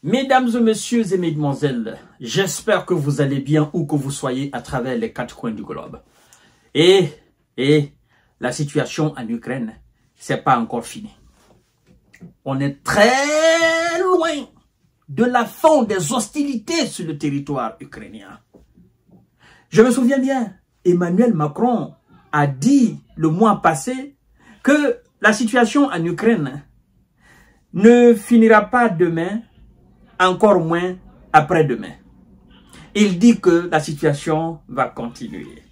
Mesdames et messieurs et mesdemoiselles, j'espère que vous allez bien où que vous soyez à travers les quatre coins du globe. Et la situation en Ukraine, c'est pas encore fini. On est très loin de la fin des hostilités sur le territoire ukrainien. Je me souviens bien, Emmanuel Macron a dit le mois passé que la situation en Ukraine ne finira pas demain, encore moins après-demain. Il dit que la situation va continuer.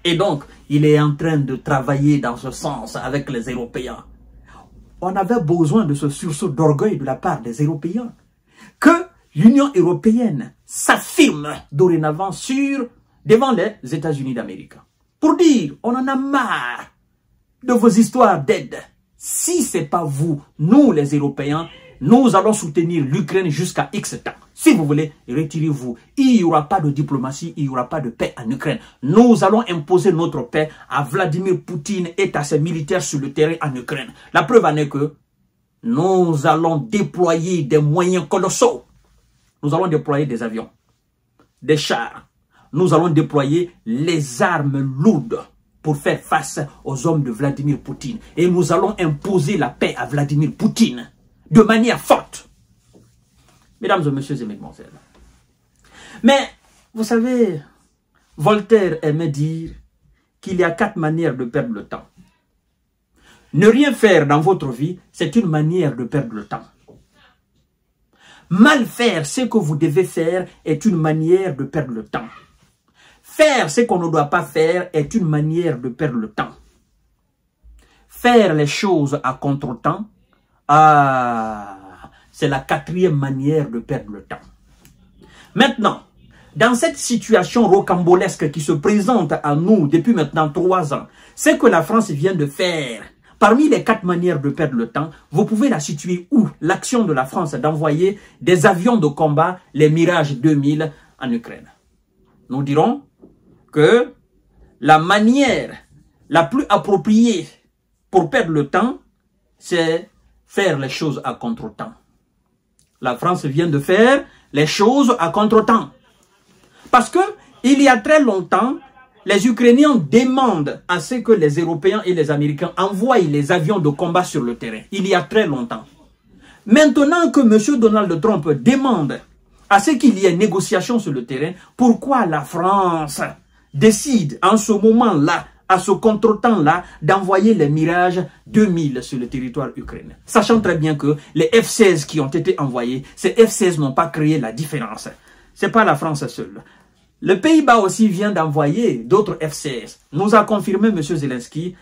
Et donc, il est en train de travailler dans ce sens avec les Européens. On avait besoin de ce sursaut d'orgueil de la part des Européens. Que l'Union européenne s'affirme dorénavant devant les États-Unis d'Amérique. Pour dire, on en a marre de vos histoires d'aide. Si ce n'est pas vous, nous les Européens, nous allons soutenir l'Ukraine jusqu'à X temps. Si vous voulez, retirez-vous. Il n'y aura pas de diplomatie, il n'y aura pas de paix en Ukraine. Nous allons imposer notre paix à Vladimir Poutine et à ses militaires sur le terrain en Ukraine. La preuve en est que nous allons déployer des moyens colossaux. Nous allons déployer des avions, des chars. Nous allons déployer les armes lourdes pour faire face aux hommes de Vladimir Poutine. Et nous allons imposer la paix à Vladimir Poutine de manière forte. Mesdames et messieurs et mesdemoiselles. Mais, vous savez, Voltaire aimait dire qu'il y a 4 manières de perdre le temps. Ne rien faire dans votre vie, c'est une manière de perdre le temps. Mal faire ce que vous devez faire est une manière de perdre le temps. Faire ce qu'on ne doit pas faire est une manière de perdre le temps. Faire les choses à contre-temps, c'est la 4e manière de perdre le temps. Maintenant, dans cette situation rocambolesque qui se présente à nous depuis maintenant 3 ans, ce que la France vient de faire, parmi les 4 manières de perdre le temps, vous pouvez la situer où? L'action de la France d'envoyer des avions de combat, les Mirage 2000 en Ukraine. Nous dirons que la manière la plus appropriée pour perdre le temps, c'est faire les choses à contre-temps. La France vient de faire les choses à contre-temps. Parce que il y a très longtemps, les Ukrainiens demandent à ce que les Européens et les Américains envoient les avions de combat sur le terrain. Il y a très longtemps. Maintenant que M. Donald Trump demande à ce qu'il y ait négociation sur le terrain, pourquoi la France décide en ce moment-là, à ce contre-temps-là, d'envoyer les Mirage 2000 sur le territoire ukrainien. Sachant très bien que les F-16 qui ont été envoyés, ces F-16 n'ont pas créé la différence. Ce n'est pas la France seule. Le Pays-Bas aussi vient d'envoyer d'autres F-16. Nous a confirmé M. Zelensky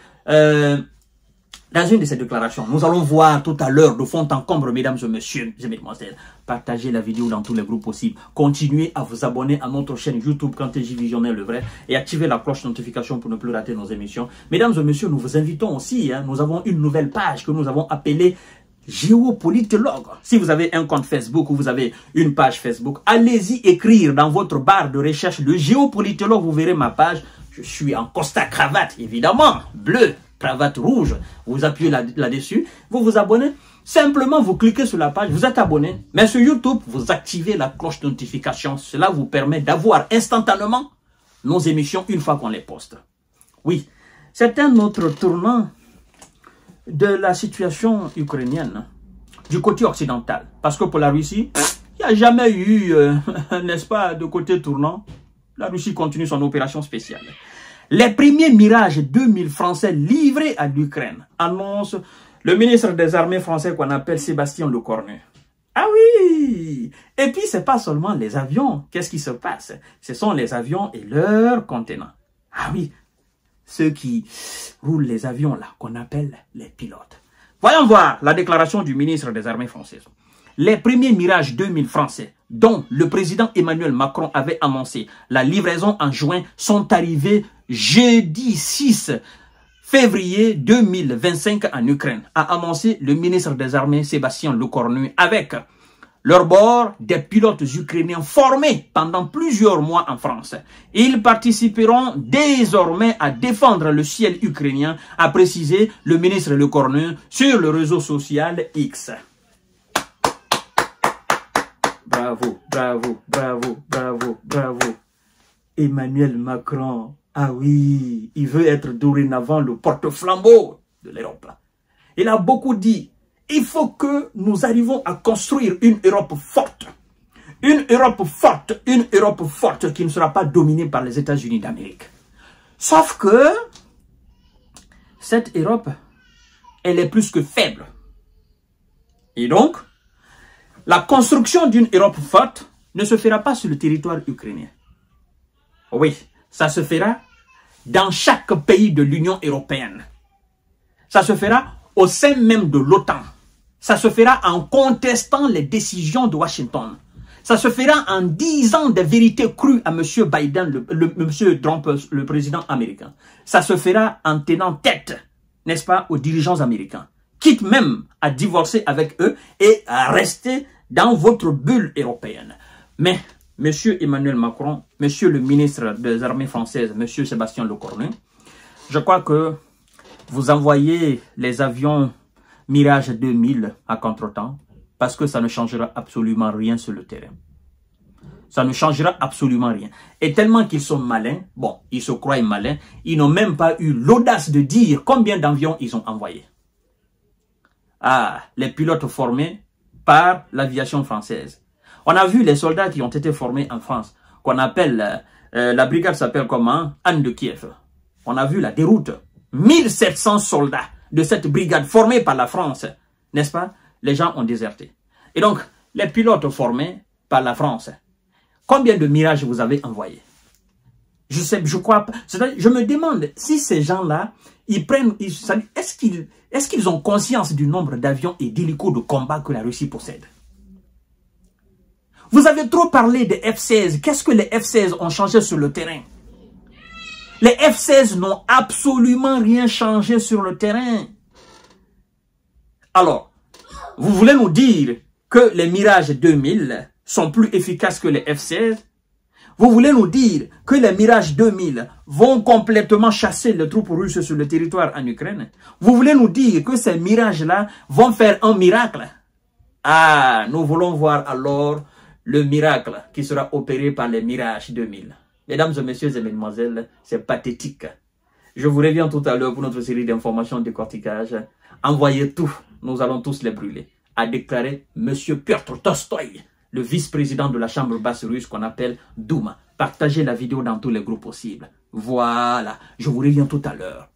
dans une de ses déclarations. Nous allons voir tout à l'heure de fond en comble, mesdames et messieurs et mesdemoiselles. Partagez la vidéo dans tous les groupes possibles. Continuez à vous abonner à notre chaîne YouTube KanTG Visionnaire le vrai et activez la cloche de notification pour ne plus rater nos émissions. Mesdames et messieurs, nous vous invitons aussi. Nous avons une nouvelle page que nous avons appelée Géopolitologue. Si vous avez un compte Facebook ou vous avez une page Facebook, allez-y écrire dans votre barre de recherche le Géopolitologue. Vous verrez ma page. Je suis en costard cravate, évidemment, bleu, cravate rouge. Vous appuyez là-dessus, vous vous abonnez. Simplement, vous cliquez sur la page, vous êtes abonné. Mais sur YouTube, vous activez la cloche de notification. Cela vous permet d'avoir instantanément nos émissions une fois qu'on les poste. Oui, c'est un autre tournant de la situation ukrainienne du côté occidental. Parce que pour la Russie, il n'y a jamais eu, n'est-ce pas, de côté tournant. La Russie continue son opération spéciale. Les premiers Mirage 2000 français livrés à l'Ukraine, annonce le ministre des Armées français qu'on appelle Sébastien Lecornu. Ah oui! Et puis, ce n'est pas seulement les avions. Qu'est-ce qui se passe? Ce sont les avions et leurs contenants. Ah oui, ceux qui roulent les avions là, qu'on appelle les pilotes. Voyons voir la déclaration du ministre des Armées françaises. Les premiers Mirage 2000 français, dont le président Emmanuel Macron avait annoncé la livraison en juin, sont arrivés jeudi 6 février 2025 en Ukraine, a annoncé le ministre des Armées Sébastien Lecornu, avec leur bord des pilotes ukrainiens formés pendant plusieurs mois en France. Ils participeront désormais à défendre le ciel ukrainien, a précisé le ministre Lecornu sur le réseau social X. Bravo, bravo, bravo, bravo, bravo. Emmanuel Macron, ah oui, il veut être dorénavant le porte-flambeau de l'Europe. Il a beaucoup dit, il faut que nous arrivions à construire une Europe forte. Une Europe forte qui ne sera pas dominée par les États-Unis d'Amérique. Sauf que cette Europe, elle est plus que faible. Et donc, la construction d'une Europe forte ne se fera pas sur le territoire ukrainien. Oui, ça se fera dans chaque pays de l'Union européenne. Ça se fera au sein même de l'OTAN. Ça se fera en contestant les décisions de Washington. Ça se fera en disant des vérités crues à M. Biden, M. Trump, le président américain. Ça se fera en tenant tête, n'est-ce pas, aux dirigeants américains. Quitte même à divorcer avec eux et à rester dans votre bulle européenne. Mais, M. Emmanuel Macron, M. le ministre des Armées françaises, M. Sébastien Lecornu, je crois que vous envoyez les avions Mirage 2000 à contre-temps parce que ça ne changera absolument rien sur le terrain. Ça ne changera absolument rien. Et tellement qu'ils sont malins, bon, ils se croient malins, ils n'ont même pas eu l'audace de dire combien d'avions ils ont envoyés. Ah, les pilotes formés par l'aviation française. On a vu les soldats qui ont été formés en France, qu'on appelle, la brigade s'appelle comment? Anne de Kiev. On a vu la déroute. 1700 soldats de cette brigade formée par la France, n'est-ce pas? Les gens ont déserté. Et donc, les pilotes formés par la France, combien de mirages vous avez envoyés? Je sais, je crois pas. Je me demande si ces gens-là, ils prennent, est-ce qu'ils ont conscience du nombre d'avions et d'hélicos de combat que la Russie possède? Vous avez trop parlé des F-16. Qu'est-ce que les F-16 ont changé sur le terrain? Les F-16 n'ont absolument rien changé sur le terrain. Alors, vous voulez nous dire que les Mirage 2000 sont plus efficaces que les F-16? Vous voulez nous dire que les Mirage 2000 vont complètement chasser les troupes russes sur le territoire en Ukraine? Vous voulez nous dire que ces Mirages-là vont faire un miracle? Ah, nous voulons voir alors le miracle qui sera opéré par les Mirage 2000. Mesdames et messieurs et mesdemoiselles, c'est pathétique. Je vous reviens tout à l'heure pour notre série d'informations de décortiquage. Envoyez tout, nous allons tous les brûler, a déclaré M. Piotr Tolstoï, le vice-président de la chambre basse russe qu'on appelle Douma. Partagez la vidéo dans tous les groupes possibles. Voilà, je vous reviens tout à l'heure.